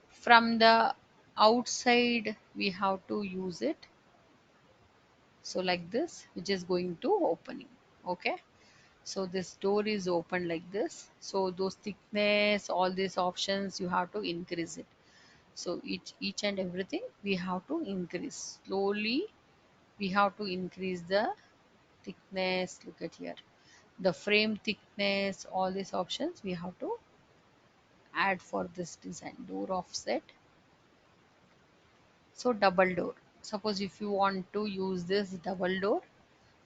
S2: From the outside we have to use it. So like this, which is going to opening. Okay. So this door is open like this. So those thickness, all these options, you have to increase it. So each and everything we have to increase slowly. We have to increase the thickness. Look at here, the frame thickness, all these options we have to add for this design. Door offset. So double door, suppose if you want to use this double door,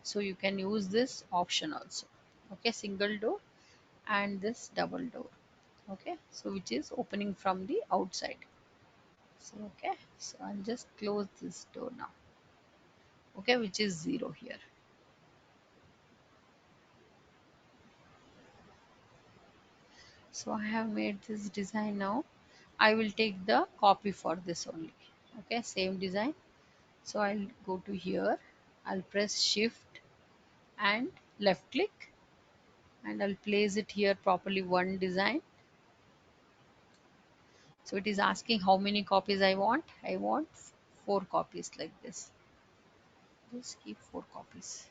S2: so you can use this option also. Okay, single door and this double door. Okay, so which is opening from the outside. So okay, so I'll just close this door now. Okay, which is 0 here. So I have made this design. Now I will take the copy for this only. Okay, same design. So I'll go to here, I'll press shift and left click, and I'll place it here properly, one design. So it is asking how many copies I want. I want 4 copies like this. Just keep 4 copies.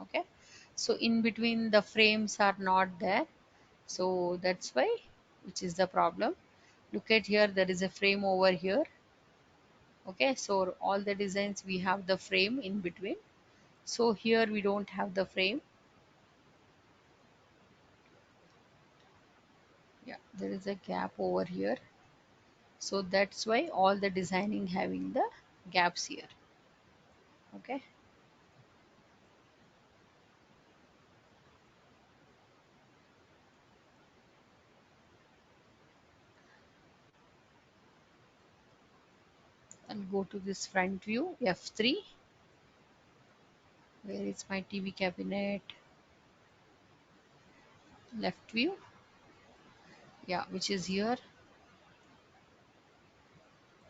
S2: Okay. So in between the frames are not there. So that's why, which is the problem. Look at here, there is a frame over here. Okay. So all the designs we have the frame in between. So here we don't have the frame. Yeah, there is a gap over here. So that's why all the designing having the gaps here. Okay. I'll go to this front view, F3. Where is my TV cabinet? Left view, yeah, which is here.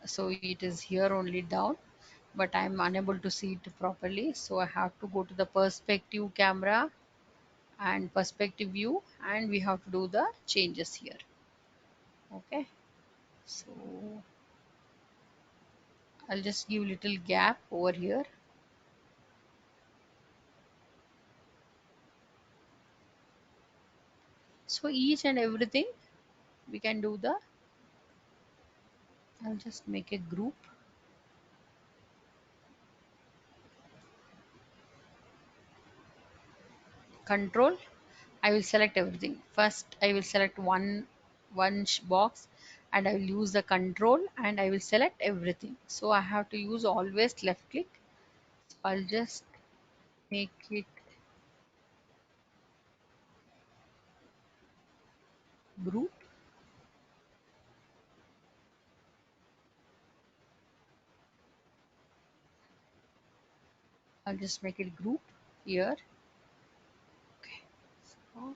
S2: So it is here only down, but I'm unable to see it properly. So I have to go to the perspective camera and perspective view, and we have to do the changes here. Okay, so I'll just give little gap over here. So each and everything we can do the, I'll just make a group. Control, I will select everything. First I will select one box, and I will use the control and I will select everything. So I have to use always left click. I'll just make it group. I'll just make it group here. Okay. So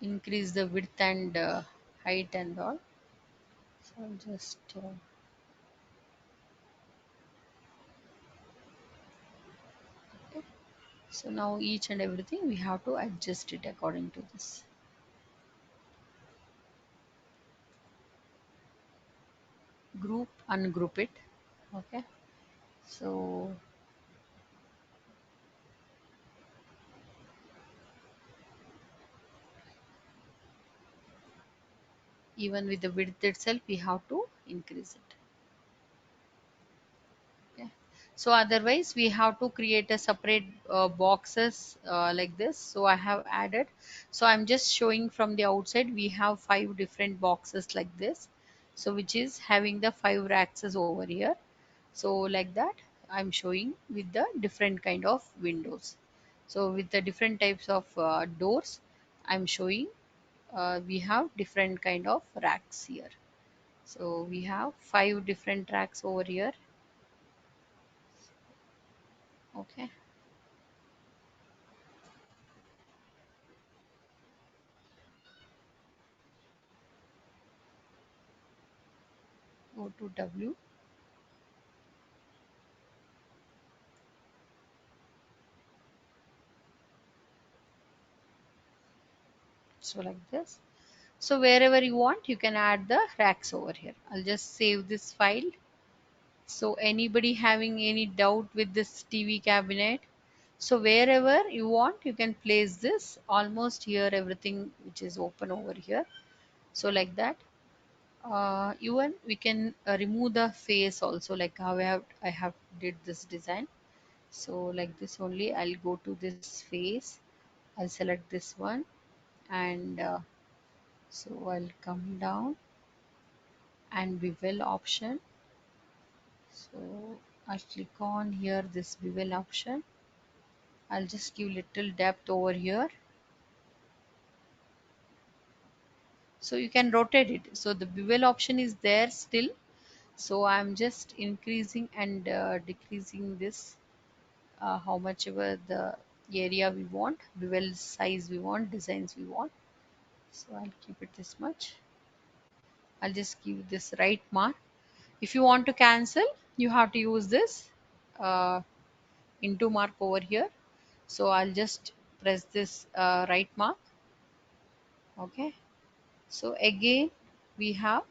S2: increase the width and height and all. So I'll just okay. So now each and everything we have to adjust it according to this. Group, ungroup it. Okay. So even with the width itself we have to increase it. Okay. So otherwise we have to create a separate boxes like this. So I have added, so I'm just showing from the outside we have 5 different boxes like this, so which is having the 5 racks over here. So like that I'm showing with the different kind of windows. So with the different types of doors I'm showing, we have different kind of racks here. So we have 5 different racks over here. Okay. Go to W. So like this. So wherever you want, you can add the racks over here. I'll just save this file. So anybody having any doubt with this TV cabinet, so wherever you want, you can place this. Almost here, everything which is open over here. So like that. Even we can remove the face also, like how I have did this design. So like this only, I'll go to this face. I'll select this one, and so I'll come down and bevel option. So I'll click on here this bevel option. I'll just give little depth over here. So you can rotate it. So the bevel option is there still. So I'm just increasing and decreasing this, how much ever the area we want, bevel size we want, designs we want. So I'll keep it this much. I'll just give this right mark. If you want to cancel, you have to use this uh, into mark over here. So I'll just press this right mark. Okay. So again we have,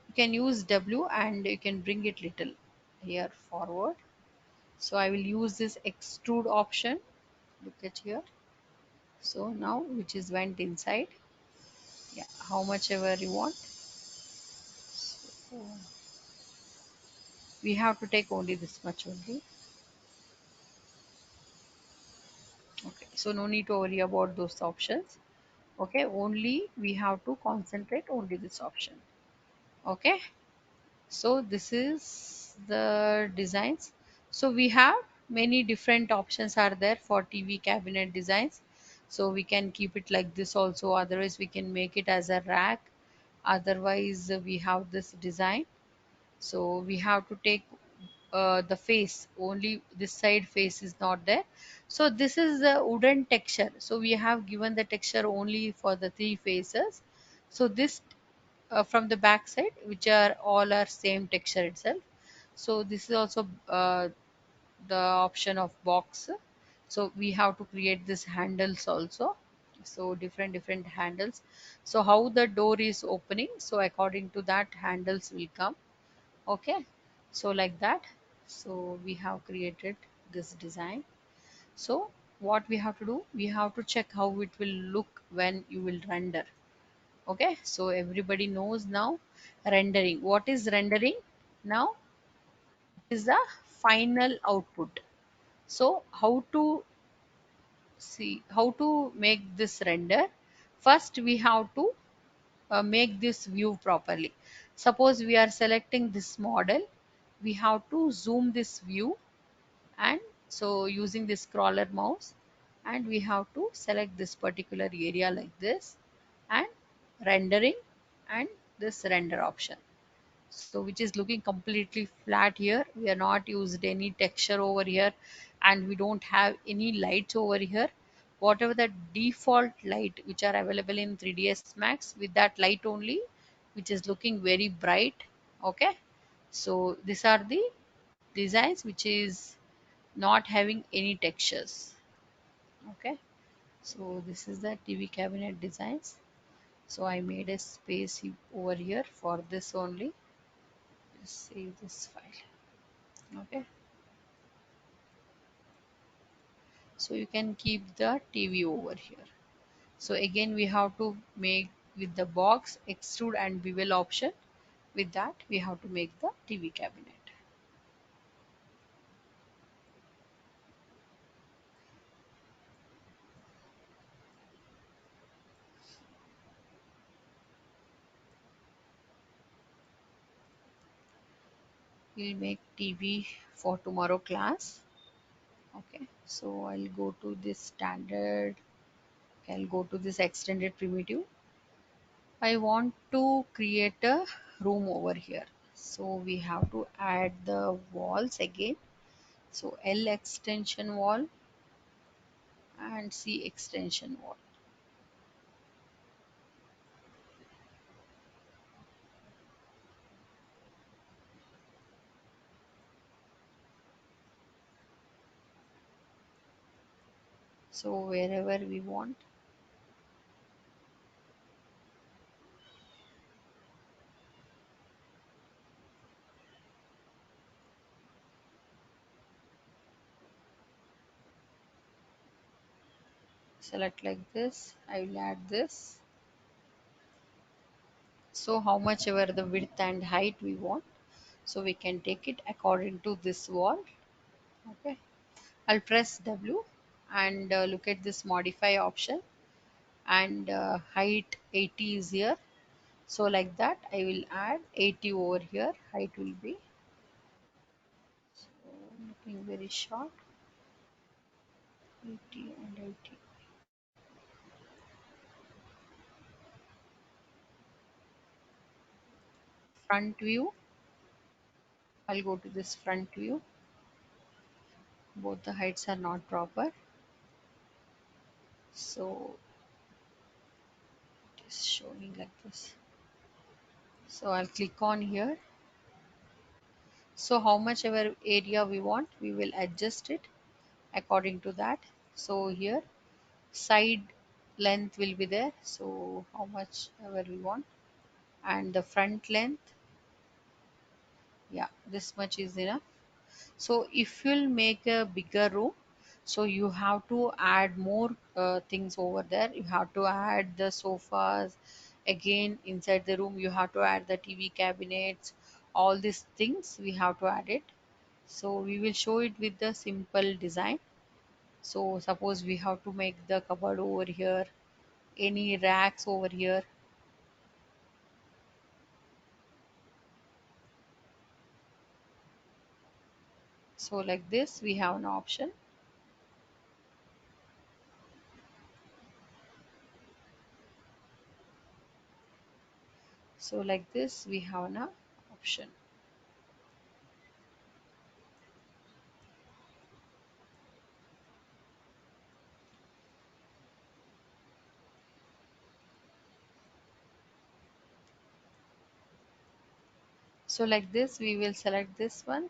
S2: you can use W and you can bring it little here forward. So I will use this extrude option. Look at here. So now which is went inside. Yeah, how much ever you want. So we have to take only this much only. Okay, so no need to worry about those options. Okay, only we have to concentrate only this option. Okay, so this is the designs. So we have many different options are there for TV cabinet designs. So we can keep it like this also, otherwise we can make it as a rack, Otherwise we have this design. So we have to take the face, only this side face is not there. So this is the wooden texture, so we have given the texture only for the three faces. So this from the back side, which are all are same texture itself. So this is also the option of box. So we have to create this handles also, so different handles. So how the door is opening, so according to that handles will come. Okay, so like that. So we have created this design. So what we have to do, we have to check how it will look when you will render. Okay, so everybody knows now rendering. What is rendering? Now is the final output. So how to see, how to make this render? First we have to make this view properly. Suppose we are selecting this model, we have to zoom this view, and so using this scroller mouse, and we have to select this particular area like this, and rendering, and this render option. So which is looking completely flat here, we are not used any texture over here, and we don't have any lights over here. Whatever the default light which are available in 3ds max, with that light only, which is looking very bright. Okay, so these are the designs which is not having any textures. Okay, so this is the TV cabinet designs. So I made a space over here for this only. Just save this file. Okay, so you can keep the TV over here. So again we have to make with the box extrude and bevel option. With that we have to make the TV cabinet. We'll make TV for tomorrow class. Okay, so I'll go to this standard. I'll go to this extended primitive. I want to create a room over here. So we have to add the walls again. So L extension wall and C extension wall. So wherever we want, select like this. I will add this. So how much ever the width and height we want. So we can take it according to this wall. Okay. I'll press W and look at this modify option, and height 80 is here. So like that I will add 80 over here. Height will be, so looking very short, 80 and 80. Front view, I'll go to this front view. Both the heights are not proper, so it is showing like this. So I'll click on here. So how much ever area we want, we will adjust it according to that. So here side length will be there, so how much ever we want, and the front length, yeah, this much is enough. So if you'll make a bigger room, so you have to add more things over there. You have to add the sofas. Again, inside the room, you have to add the TV cabinets. All these things we have to add it. So we will show it with the simple design. So suppose we have to make the cupboard over here, any racks over here. So like this, we have an option. So like this we have an option. So like this we will select this one,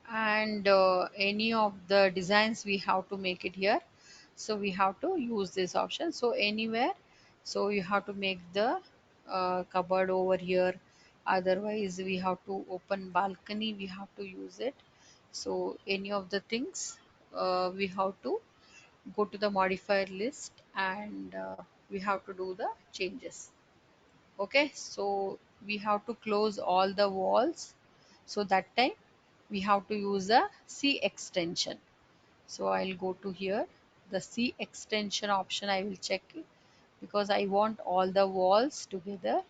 S2: and any of the designs we have to make it here. So we have to use this option, so anywhere. So you have to make the cupboard over here, otherwise we have to open balcony, we have to use it. So any of the things, we have to go to the modifier list, and we have to do the changes. Okay, so we have to close all the walls. So that time we have to use a C extension. So I'll go to here, the C extension option I will check it, because I want all the walls together.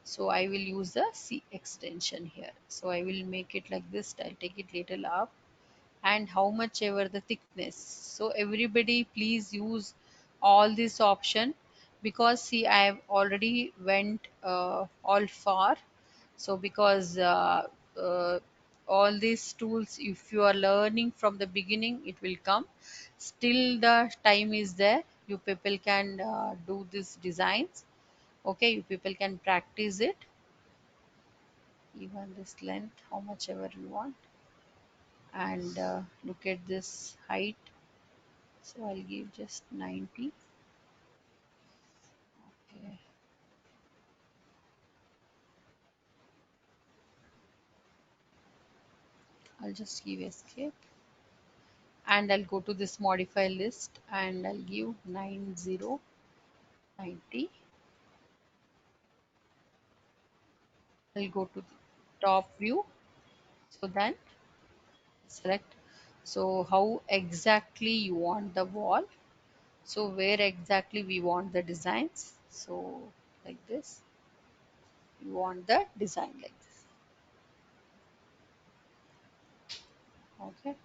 S2: So I will use the C extension here. So I will make it like this. I'll take it little up, and how much ever the thickness. So everybody please use all this option, because see I have already went all far. So because all these tools, if you are learning from the beginning, it will come. Still the time is there, you people can do these designs. Okay, you people can practice it. Even this length, how much ever you want, and look at this height. So I'll give just 90. Okay, I'll just give escape, and I'll go to this modify list, and I'll give 90, 90. I'll go to the top view. So then select. So how exactly you want the wall. So where exactly we want the designs. So like this, you want the design like this. Okay.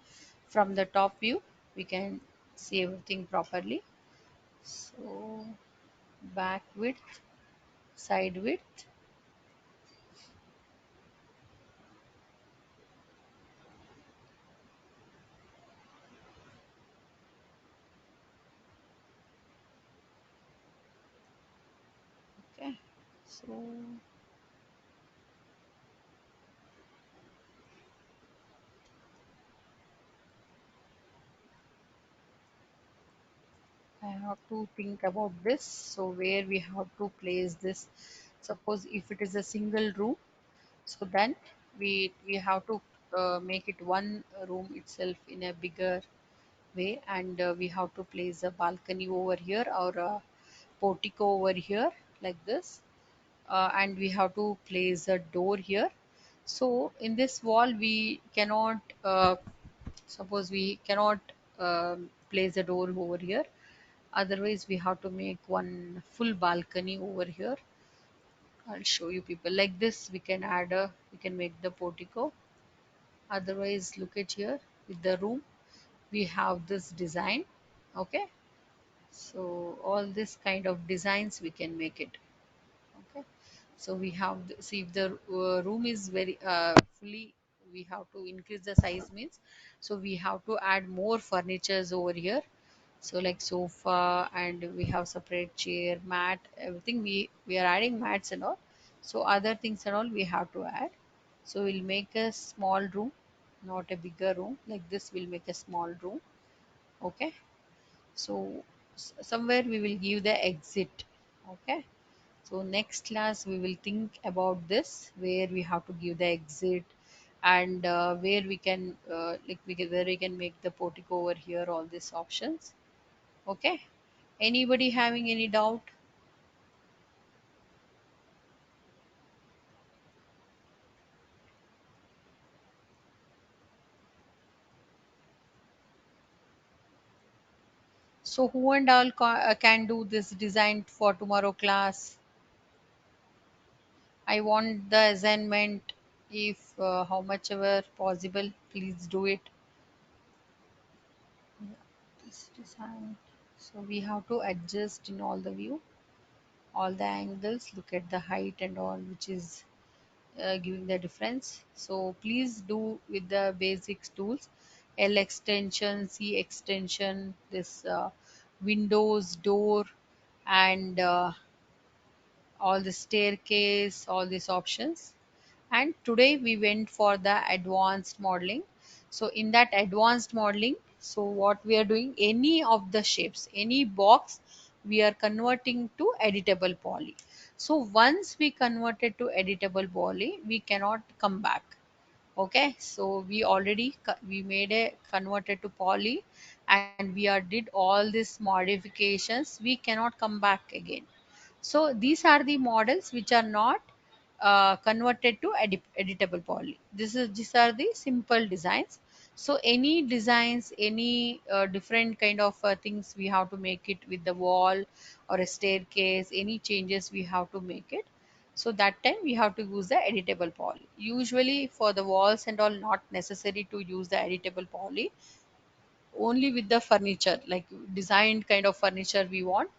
S2: From the top view, we can see everything properly. So back width, side width. Okay. So I have to think about this. So where we have to place this. Suppose if it is a single room, so then we have to make it one room itself in a bigger way, and we have to place a balcony over here, or a portico over here like this, and we have to place a door here. So in this wall we cannot, suppose we cannot place a door over here, otherwise we have to make one full balcony over here. I'll show you people like this. We can add a, we can make the portico. Otherwise, look at here with the room, we have this design. Okay, so all this kind of designs we can make it. Okay, so we have see if the room is very fully, we have to increase the size means, so we have to add more furnitures over here. So like sofa, and we have separate chair, mat, everything, we are adding mats and all. So other things and all we have to add. So we'll make a small room, not a bigger room. Like this we'll make a small room. Okay, so somewhere we will give the exit. Okay, so next class we will think about this, where we have to give the exit, and where we can where we can make the portico over here, all these options. Okay, anybody having any doubt? So who and all can do this design for tomorrow class? I want the assignment. If how much ever possible, please do it. Yeah, this design. So we have to adjust in all the view. all the angles, look at the height and all, which is giving the difference. So please do with the basics tools, L extension, C extension, this windows, door, and all the staircase, all these options. And today we went for the advanced modeling. So in that advanced modeling, so what we are doing, any of the shapes, any box, we are converting to editable poly. So once we converted to editable poly, we cannot come back. Okay, so we already we made a converted to poly, and we are did all these modifications, we cannot come back again. So these are the models which are not converted to editable poly. These are the simple designs. So any designs, any different kind of things, we have to make it with the wall or a staircase. Any changes we have to make it. So that time we have to use the editable poly. Usually for the walls and all, not necessary to use the editable poly, only with the furniture, like designed kind of furniture we want,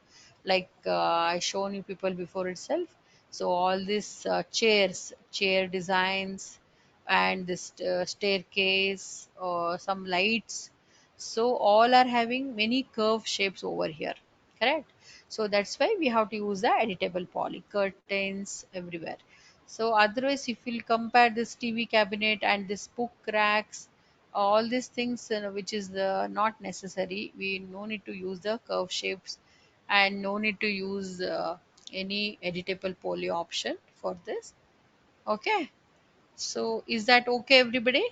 S2: like I shown you people before itself. So all these chair designs, and this staircase or some lights, so all are having many curve shapes over here, correct? So that's why we have to use the editable poly, curtains everywhere. So otherwise, if we'll compare this TV cabinet and this book racks, all these things which is not necessary, we no need to use the curve shapes, and no need to use any editable poly option for this. Okay, so is that okay everybody?